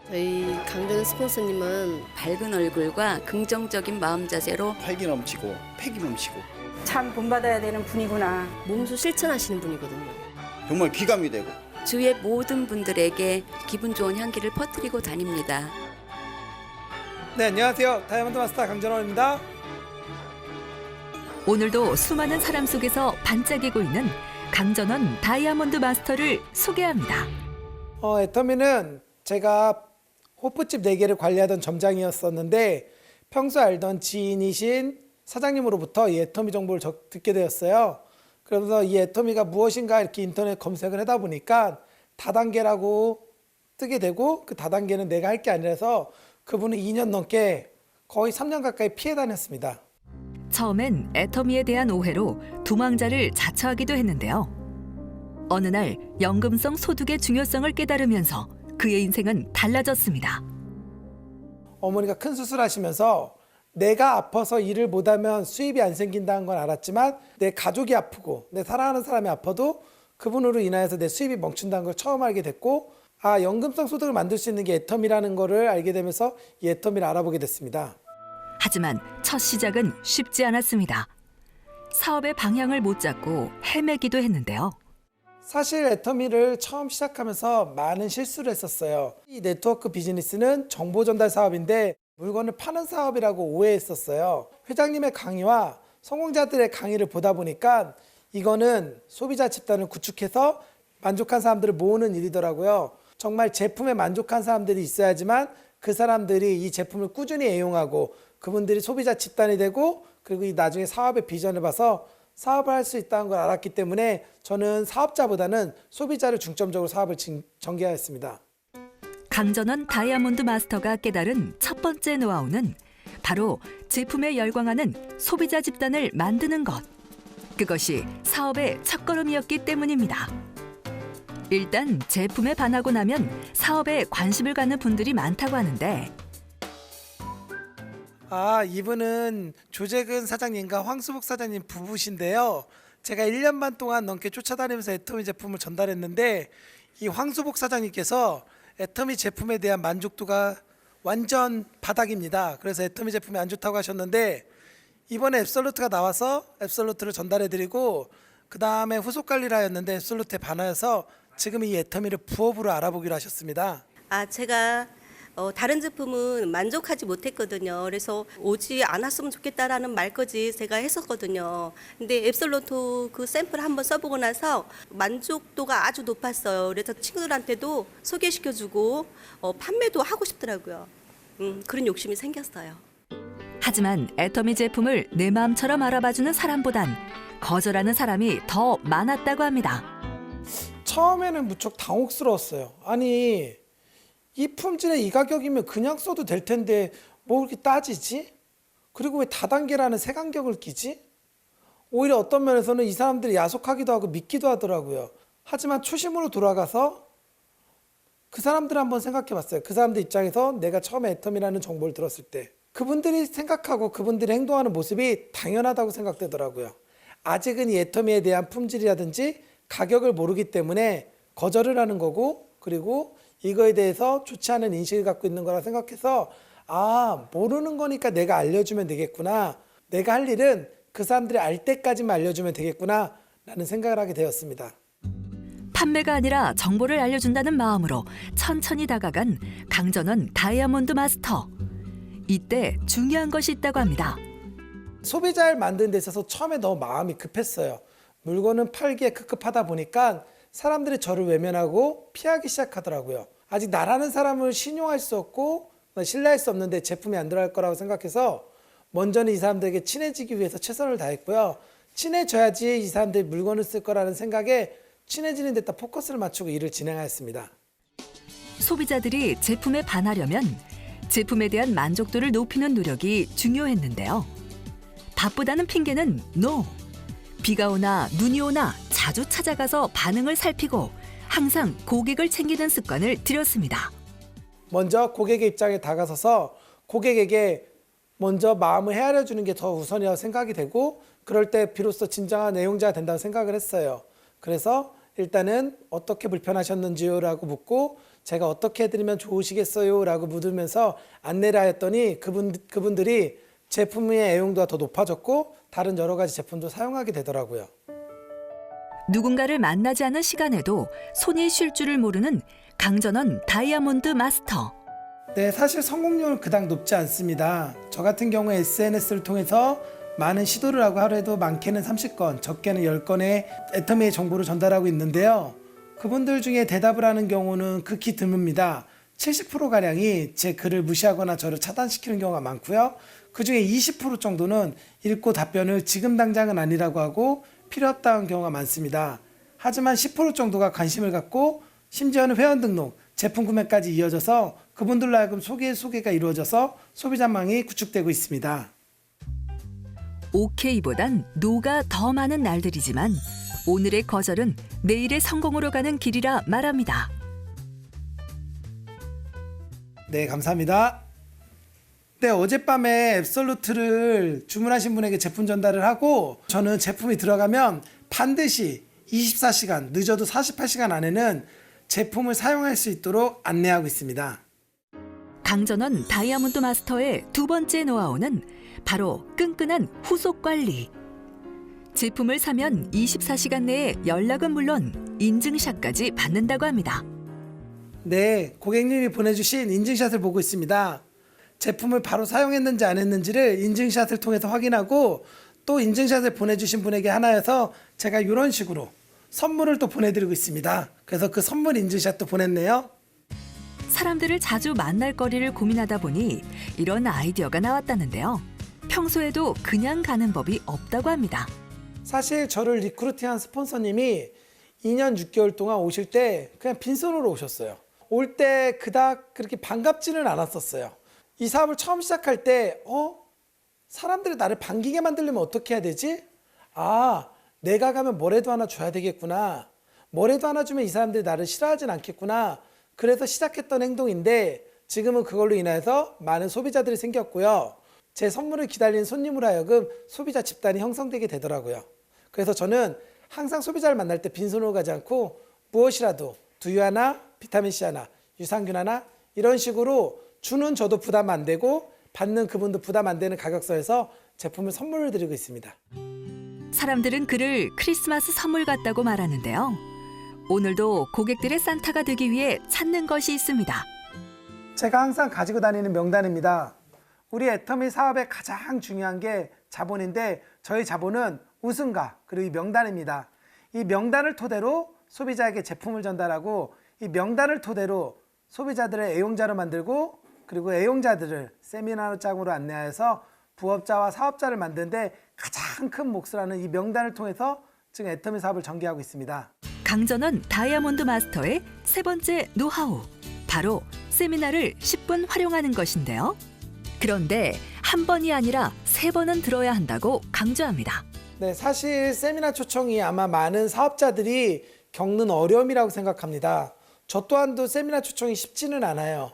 저희 강전 스폰서님은 밝은 얼굴과 긍정적인 마음 자세로 활기 넘치고 패기 넘치고 참 본받아야 되는 분이구나. 몸소 실천하시는 분이거든요. 정말 귀감이 되고 주위의 모든 분들에게 기분 좋은 향기를 퍼뜨리고 다닙니다. 네, 안녕하세요. 다이아몬드 마스터 강전원입니다. 오늘도 수많은 사람 속에서 반짝이고 있는 강전원 다이아몬드 마스터를 소개합니다. 애터미는 제가 호프집 4개를 관리하던 점장이었었는데 평소 알던 지인이신 사장님으로부터 이 애터미 정보를 듣게 되었어요. 그러면서 이 애터미가 무엇인가 이렇게 인터넷 검색을 하다 보니까 다단계라고 뜨게 되고, 그 다단계는 내가 할 게 아니라서 그분은 2년 넘게 거의 3년 가까이 피해 다녔습니다. 처음엔 애터미에 대한 오해로 도망자를 자처하기도 했는데요. 어느 날 연금성 소득의 중요성을 깨달으면서 그의 인생은 달라졌습니다. 어머니가 큰 수술하시면서 내가 아파서 일을 못하면 수입이 안 생긴다는 건 알았지만 내 가족이 아프고 내 사랑하는 사람이 아파도 그분으로 인하여서 내 수입이 멈춘다는 걸 처음 알게 됐고, 연금성 소득을 만들 수 있는 게 애터미라는 거를 알게 되면서 이 애터미를 알아보게 됐습니다. 하지만 첫 시작은 쉽지 않았습니다. 사업의 방향을 못 잡고 헤매기도 했는데요. 사실 애터미를 처음 시작하면서 많은 실수를 했었어요. 이 네트워크 비즈니스는 정보 전달 사업인데 물건을 파는 사업이라고 오해했었어요. 회장님의 강의와 성공자들의 강의를 보다 보니까 이거는 소비자 집단을 구축해서 만족한 사람들을 모으는 일이더라고요. 정말 제품에 만족한 사람들이 있어야지만 그 사람들이 이 제품을 꾸준히 애용하고 그분들이 소비자 집단이 되고, 그리고 이 나중에 사업의 비전을 봐서 사업을 할 수 있다는 걸 알았기 때문에 저는 사업자보다는 소비자를 중점적으로 사업을 전개하였습니다. 강전원 다이아몬드 마스터가 깨달은 첫 번째 노하우는 바로 제품에 열광하는 소비자 집단을 만드는 것. 그것이 사업의 첫걸음이었기 때문입니다. 일단 제품에 반하고 나면 사업에 관심을 갖는 분들이 많다고 하는데, 이분은 조재근 사장님과 황수복 사장님 부부신데요. 제가 1년 반 동안 넘게 쫓아다니면서 애터미 제품을 전달했는데 이 황수복 사장님께서 애터미 제품에 대한 만족도가 완전 바닥입니다. 그래서 애터미 제품이 안 좋다고 하셨는데 이번에 앱솔루트가 나와서 앱솔루트를 전달해드리고 그 다음에 후속 관리를 하였는데 앱솔루트에 반하여서 지금 이 애터미를 부업으로 알아보기로 하셨습니다. 제가 다른 제품은 만족하지 못했거든요. 그래서 오지 않았으면 좋겠다라는 말까지 제가 했었거든요. 근데 앱솔루트 그 샘플 한번 써보고 나서 만족도가 아주 높았어요. 그래서 친구들한테도 소개시켜주고 판매도 하고 싶더라고요. 그런 욕심이 생겼어요. 하지만 애터미 제품을 내 마음처럼 알아봐주는 사람보단 거절하는 사람이 더 많았다고 합니다. 처음에는 무척 당혹스러웠어요. 아니, 이 품질의 이 가격이면 그냥 써도 될 텐데 뭐 그렇게 따지지? 그리고 왜 다단계라는 새 간격을 끼지? 오히려 어떤 면에서는 이 사람들이 야속하기도 하고 믿기도 하더라고요. 하지만 초심으로 돌아가서 그 사람들을 한번 생각해 봤어요. 그 사람들 입장에서 내가 처음에 애터미라는 정보를 들었을 때 그분들이 생각하고 그분들이 행동하는 모습이 당연하다고 생각되더라고요. 아직은 이 애터미에 대한 품질이라든지 가격을 모르기 때문에 거절을 하는 거고, 그리고 이거에 대해서 좋지 않은 인식을 갖고 있는 거라 생각해서 모르는 거니까 내가 알려주면 되겠구나. 내가 할 일은 그 사람들이 알 때까지만 알려주면 되겠구나 라는 생각을 하게 되었습니다. 판매가 아니라 정보를 알려준다는 마음으로 천천히 다가간 강전원 다이아몬드 마스터. 이때 중요한 것이 있다고 합니다. 소비자를 만드는 데 있어서 처음에 너무 마음이 급했어요. 물건은 팔기에 급급하다 보니까 사람들이 저를 외면하고 피하기 시작하더라고요. 아직 나라는 사람을 신용할 수 없고 신뢰할 수 없는데 제품이 안 들어갈 거라고 생각해서 먼저는 이 사람들에게 친해지기 위해서 최선을 다했고요. 친해져야지 이 사람들이 물건을 쓸 거라는 생각에 친해지는 데다 포커스를 맞추고 일을 진행하였습니다. 소비자들이 제품에 반하려면 제품에 대한 만족도를 높이는 노력이 중요했는데요. 바쁘다는 핑계는 NO! 비가 오나 눈이 오나 자주 찾아가서 반응을 살피고 항상 고객을 챙기는 습관을 들였습니다. 먼저 고객의 입장에 다가서서 고객에게 먼저 마음을 헤아려 주는 게 더 우선이라고 생각이 되고, 그럴 때 비로소 진정한 애용자가 된다고 생각을 했어요. 그래서 일단은 어떻게 불편하셨는지요? 라고 묻고 제가 어떻게 해드리면 좋으시겠어요? 라고 묻으면서 안내를 하였더니 그분들이 제품의 애용도가 더 높아졌고 다른 여러 가지 제품도 사용하게 되더라고요. 누군가를 만나지 않은 시간에도 손이 쉴 줄을 모르는 강전원 다이아몬드 마스터. 네, 사실 성공률은 그닥 높지 않습니다. 저 같은 경우에 SNS를 통해서 많은 시도를 하고 하루에도 많게는 30건, 적게는 10건의 애터미의 정보를 전달하고 있는데요. 그분들 중에 대답을 하는 경우는 극히 드뭅니다. 70%가량이 제 글을 무시하거나 저를 차단시키는 경우가 많고요. 그중에 20% 정도는 읽고 답변을 지금 당장은 아니라고 하고 필요 없다는 경우가 많습니다. 하지만 10% 정도가 관심을 갖고 심지어는 회원 등록, 제품 구매까지 이어져서 그분들로 하여금 소개가 이루어져서 소비자망이 구축되고 있습니다. 오케이보단 노가 더 많은 날들이지만 오늘의 거절은 내일의 성공으로 가는 길이라 말합니다. 네, 감사합니다. 네, 어젯밤에 앱솔루트를 주문하신 분에게 제품 전달을 하고 저는 제품이 들어가면 반드시 24시간, 늦어도 48시간 안에는 제품을 사용할 수 있도록 안내하고 있습니다. 강전원 다이아몬드 마스터의 두 번째 노하우는 바로 끈끈한 후속 관리. 제품을 사면 24시간 내에 연락은 물론 인증샷까지 받는다고 합니다. 네, 고객님이 보내주신 인증샷을 보고 있습니다. 제품을 바로 사용했는지 안 했는지를 인증샷을 통해서 확인하고 또 인증샷을 보내주신 분에게 하나여서 제가 이런 식으로 선물을 또 보내드리고 있습니다. 그래서 그 선물 인증샷도 보냈네요. 사람들을 자주 만날 거리를 고민하다 보니 이런 아이디어가 나왔다는데요. 평소에도 그냥 가는 법이 없다고 합니다. 사실 저를 리크루팅한 스폰서님이 2년 6개월 동안 오실 때 그냥 빈손으로 오셨어요. 올 때 그닥 그렇게 반갑지는 않았었어요. 이 사업을 처음 시작할 때 사람들이 나를 반기게 만들려면 어떻게 해야 되지? 내가 가면 뭐라도 하나 줘야 되겠구나. 뭐라도 하나 주면 이 사람들이 나를 싫어하진 않겠구나. 그래서 시작했던 행동인데 지금은 그걸로 인해서 많은 소비자들이 생겼고요. 제 선물을 기다리는 손님으로 하여금 소비자 집단이 형성되게 되더라고요. 그래서 저는 항상 소비자를 만날 때 빈손으로 가지 않고 무엇이라도 두유 하나, 비타민C 하나, 유산균 하나 이런 식으로 주는 저도 부담 안 되고 받는 그분도 부담 안 되는 가격선에서 제품을 선물을 드리고 있습니다. 사람들은 그를 크리스마스 선물 같다고 말하는데요. 오늘도 고객들의 산타가 되기 위해 찾는 것이 있습니다. 제가 항상 가지고 다니는 명단입니다. 우리 애터미 사업의 가장 중요한 게 자본인데 저희 자본은 우승가 그리고 이 명단입니다. 이 명단을 토대로 소비자에게 제품을 전달하고 이 명단을 토대로 소비자들의 애용자로 만들고 그리고 애용자들을 세미나장으로 안내해서 부업자와 사업자를 만드는데 가장 큰 몫을 하는 이 명단을 통해서 지금 애터미 사업을 전개하고 있습니다. 강전원 다이아몬드 마스터의 세 번째 노하우, 바로 세미나를 10분 활용하는 것인데요. 그런데 한 번이 아니라 3번은 들어야 한다고 강조합니다. 네, 사실 세미나 초청이 아마 많은 사업자들이 겪는 어려움이라고 생각합니다. 저 또한도 세미나 초청이 쉽지는 않아요.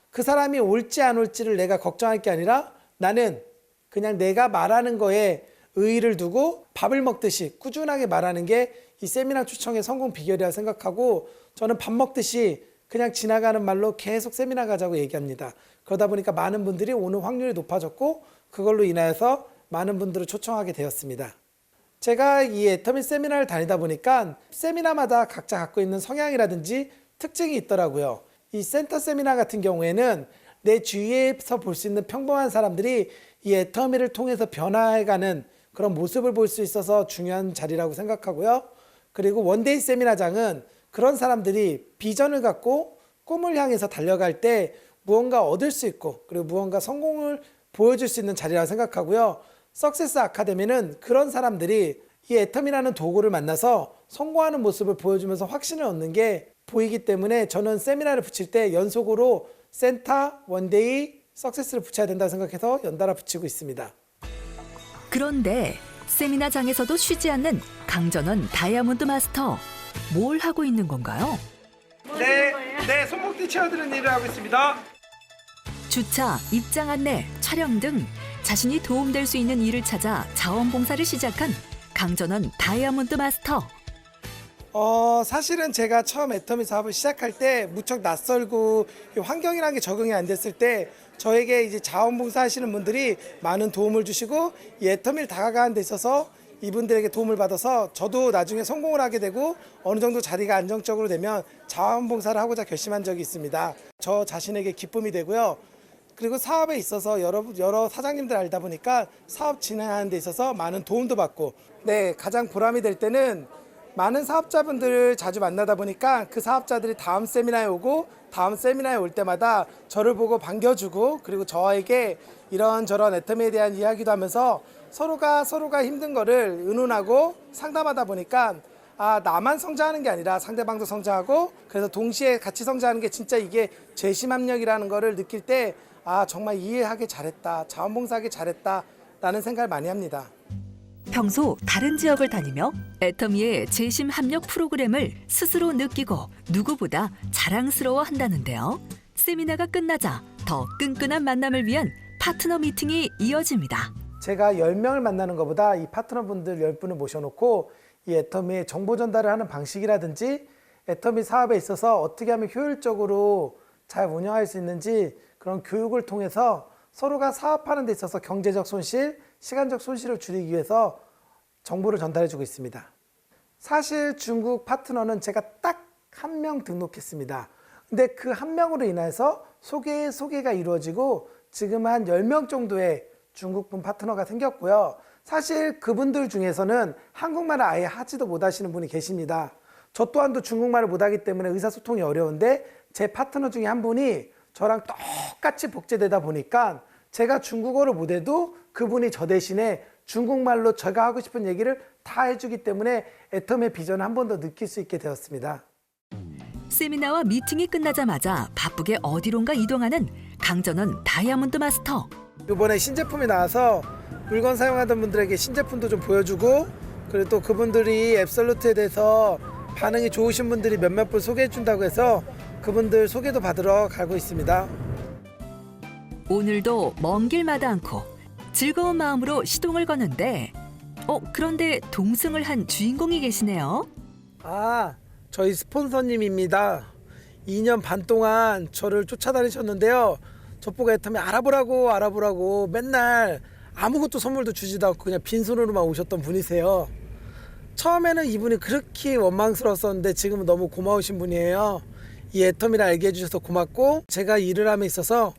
그 사람이 올지 안 올지를 내가 걱정할 게 아니라 나는 그냥 내가 말하는 거에 의의를 두고 밥을 먹듯이 꾸준하게 말하는 게 이 세미나 초청의 성공 비결이라고 생각하고 저는 밥 먹듯이 그냥 지나가는 말로 계속 세미나 가자고 얘기합니다. 그러다 보니까 많은 분들이 오는 확률이 높아졌고 그걸로 인하여서 많은 분들을 초청하게 되었습니다. 제가 이 애터미 세미나를 다니다 보니까 세미나마다 각자 갖고 있는 성향이라든지 특징이 있더라고요. 이 센터 세미나 같은 경우에는 내 주위에서 볼 수 있는 평범한 사람들이 이 애터미를 통해서 변화해가는 그런 모습을 볼 수 있어서 중요한 자리라고 생각하고요. 그리고 원데이 세미나장은 그런 사람들이 비전을 갖고 꿈을 향해서 달려갈 때 무언가 얻을 수 있고 그리고 무언가 성공을 보여줄 수 있는 자리라고 생각하고요. 석세스 아카데미는 그런 사람들이 이 애터미라는 도구를 만나서 성공하는 모습을 보여주면서 확신을 얻는 게 보이기 때문에 저는 세미나를 붙일 때 연속으로 센터, 원데이, 석세스를 붙여야 된다고 생각해서 연달아 붙이고 있습니다. 그런데 세미나장에서도 쉬지 않는 강전원 다이아몬드 마스터, 뭘 하고 있는 건가요? 네, 손목뒤 채워드리는 일을 하고 있습니다. 주차, 입장 안내, 촬영 등 자신이 도움될 수 있는 일을 찾아 자원봉사를 시작한 강전원 다이아몬드 마스터. 사실은 제가 처음 애터미 사업을 시작할 때 무척 낯설고 환경이라는 게 적응이 안 됐을 때 저에게 이제 자원봉사 하시는 분들이 많은 도움을 주시고 이 애터미를 다가가는 데 있어서 이분들에게 도움을 받아서 저도 나중에 성공을 하게 되고 어느 정도 자리가 안정적으로 되면 자원봉사를 하고자 결심한 적이 있습니다. 저 자신에게 기쁨이 되고요. 그리고 사업에 있어서 여러 사장님들 알다 보니까 사업 진행하는 데 있어서 많은 도움도 받고 네, 가장 보람이 될 때는 많은 사업자분들을 자주 만나다 보니까 그 사업자들이 다음 세미나에 오고 다음 세미나에 올 때마다 저를 보고 반겨주고 그리고 저에게 이런저런 애터미에 대한 이야기도 하면서 서로가 힘든 거를 의논하고 상담하다 보니까 나만 성장하는 게 아니라 상대방도 성장하고 그래서 동시에 같이 성장하는 게 진짜 이게 재심합력이라는 거를 느낄 때 정말 이해하기 잘했다, 자원봉사하기 잘했다 라는 생각을 많이 합니다. 평소 다른 지역을 다니며 애터미의 재심 합력 프로그램을 스스로 느끼고 누구보다 자랑스러워 한다는데요. 세미나가 끝나자 더 끈끈한 만남을 위한 파트너 미팅이 이어집니다. 제가 10명을 만나는 것보다 이 파트너분들 10분을 모셔놓고 이 애터미의 정보 전달을 하는 방식이라든지 애터미 사업에 있어서 어떻게 하면 효율적으로 잘 운영할 수 있는지 그런 교육을 통해서 서로가 사업하는 데 있어서 경제적 손실, 시간적 손실을 줄이기 위해서 정보를 전달해주고 있습니다. 사실 중국 파트너는 제가 딱 한 명 등록했습니다. 근데 그 한 명으로 인해서 소개가 이루어지고 지금 한 10명 정도의 중국분 파트너가 생겼고요. 사실 그분들 중에서는 한국말을 아예 하지도 못하시는 분이 계십니다. 저 또한도 중국말을 못하기 때문에 의사소통이 어려운데 제 파트너 중에 한 분이 저랑 똑같이 복제되다 보니까 제가 중국어를 못해도 그분이 저 대신에 중국말로 제가 하고 싶은 얘기를 다 해주기 때문에 애터미의 비전을 한 번 더 느낄 수 있게 되었습니다. 세미나와 미팅이 끝나자마자 바쁘게 어디론가 이동하는 강전원 다이아몬드 마스터. 이번에 신제품이 나와서 물건 사용하던 분들에게 신제품도 좀 보여주고 그리고 또 그분들이 앱솔루트에 대해서 반응이 좋으신 분들이 몇몇 분 소개해 준다고 해서 그분들 소개도 받으러 가고 있습니다. 오늘도 먼 길마다 않고 즐거운 마음으로 시동을 거는데 그런데 동승을 한 주인공이 계시네요. 저희 스폰서님입니다. 2년 반 동안 저를 쫓아다니셨는데요. 저보고 애터미 알아보라고 맨날 아무것도 선물도 주지도 않고 그냥 빈손으로만 오셨던 분이세요. 처음에는 이분이 그렇게 원망스러웠었는데 지금은 너무 고마우신 분이에요. 이 애터미를 알게 해주셔서 고맙고 제가 일을 함에 있어서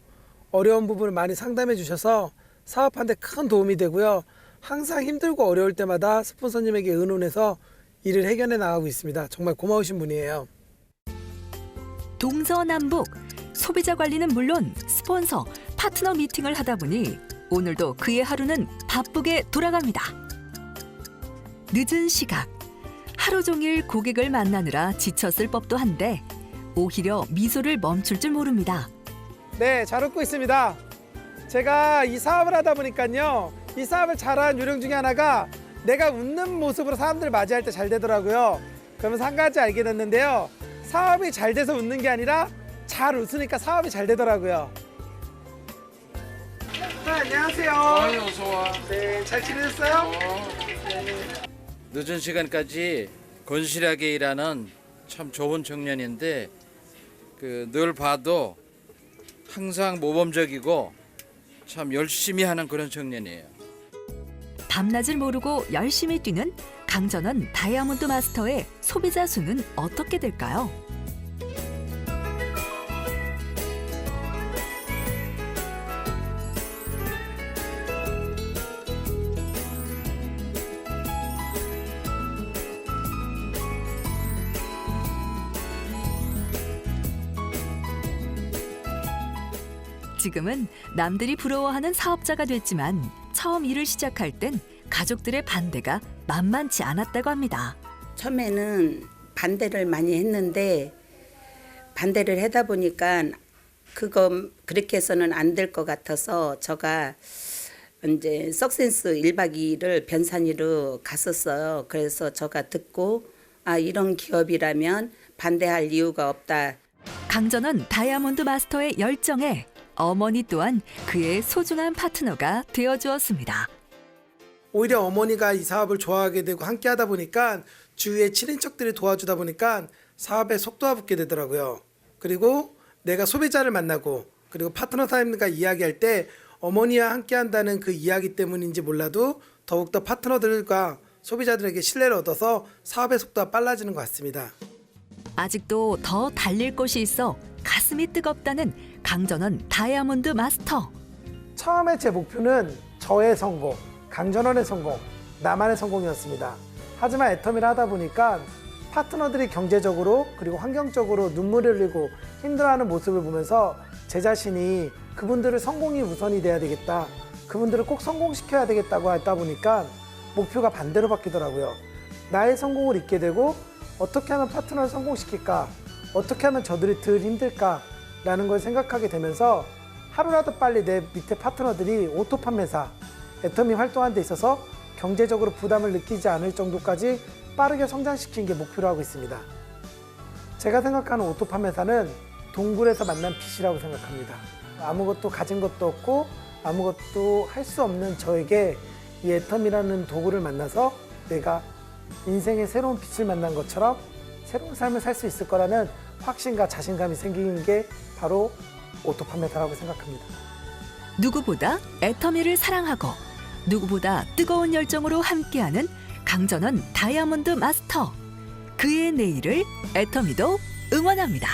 어려운 부분을 많이 상담해 주셔서 사업하는 데 큰 도움이 되고요. 항상 힘들고 어려울 때마다 스폰서님에게 의논해서 일을 해결해 나가고 있습니다. 정말 고마우신 분이에요. 동서남북 소비자 관리는 물론 스폰서, 파트너 미팅을 하다 보니 오늘도 그의 하루는 바쁘게 돌아갑니다. 늦은 시각, 하루 종일 고객을 만나느라 지쳤을 법도 한데 오히려 미소를 멈출 줄 모릅니다. 네, 잘 웃고 있습니다. 제가 이 사업을 하다 보니까요. 이 사업을 잘하는 요령 중에 하나가 내가 웃는 모습으로 사람들을 맞이할 때 잘 되더라고요. 그러면서 한 가지 알게 됐는데요. 사업이 잘 돼서 웃는 게 아니라 잘 웃으니까 사업이 잘 되더라고요. 안녕하세요. 어서 와. 네, 잘 지내셨어요? 늦은 시간까지 건실하게 일하는 참 좋은 청년인데 늘 봐도 항상 모범적이고 참 열심히 하는 그런 청년이에요. 밤낮을 모르고 열심히 뛰는 강전원 다이아몬드 마스터의 소비자 수는 어떻게 될까요? 지금은 남들이 부러워하는 사업자가 됐지만 처음 일을 시작할 땐 가족들의 반대가 만만치 않았다고 합니다. 처음에는 반대를 많이 했는데 반대를 하다 보니까 그렇게 해서는 안 될 것 같아서 제가 이제 석센스 1박 2일을 변산이로 갔었어요. 그래서 제가 듣고 이런 기업이라면 반대할 이유가 없다. 강전원 다이아몬드 마스터의 열정에 어머니 또한 그의 소중한 파트너가 되어주었습니다. 오히려 어머니가 이 사업을 좋아하게 되고 함께 하다 보니까 주위에 친인척들이 도와주다 보니까 사업에 속도가 붙게 되더라고요. 그리고 내가 소비자를 만나고 그리고 파트너 사장님과 이야기할 때 어머니와 함께 한다는 그 이야기 때문인지 몰라도 더욱더 파트너들과 소비자들에게 신뢰를 얻어서 사업의 속도가 빨라지는 것 같습니다. 아직도 더 달릴 곳이 있어 가슴이 뜨겁다는 강전원 다이아몬드 마스터. 처음에 제 목표는 저의 성공, 강전원의 성공, 나만의 성공이었습니다. 하지만 애터미를 하다 보니까 파트너들이 경제적으로 그리고 환경적으로 눈물을 흘리고 힘들어하는 모습을 보면서 제 자신이 그분들의 성공이 우선이 돼야 되겠다. 그분들을 꼭 성공시켜야 되겠다고 하다 보니까 목표가 반대로 바뀌더라고요. 나의 성공을 잊게 되고 어떻게 하면 파트너를 성공시킬까? 어떻게 하면 저들이 덜 힘들까? 라는 걸 생각하게 되면서 하루라도 빨리 내 밑에 파트너들이 오토 판매사, 애터미 활동하는 데 있어서 경제적으로 부담을 느끼지 않을 정도까지 빠르게 성장시키는 게 목표로 하고 있습니다. 제가 생각하는 오토 판매사는 동굴에서 만난 빛이라고 생각합니다. 아무것도 가진 것도 없고 아무것도 할 수 없는 저에게 이 애터미라는 도구를 만나서 내가 인생의 새로운 빛을 만난 것처럼 새로운 삶을 살 수 있을 거라는 확신과 자신감이 생기는 게 바로 오토 판매사라고 생각합니다. 누구보다 애터미를 사랑하고 누구보다 뜨거운 열정으로 함께하는 강전원 다이아몬드 마스터. 그의 내일을 애터미도 응원합니다.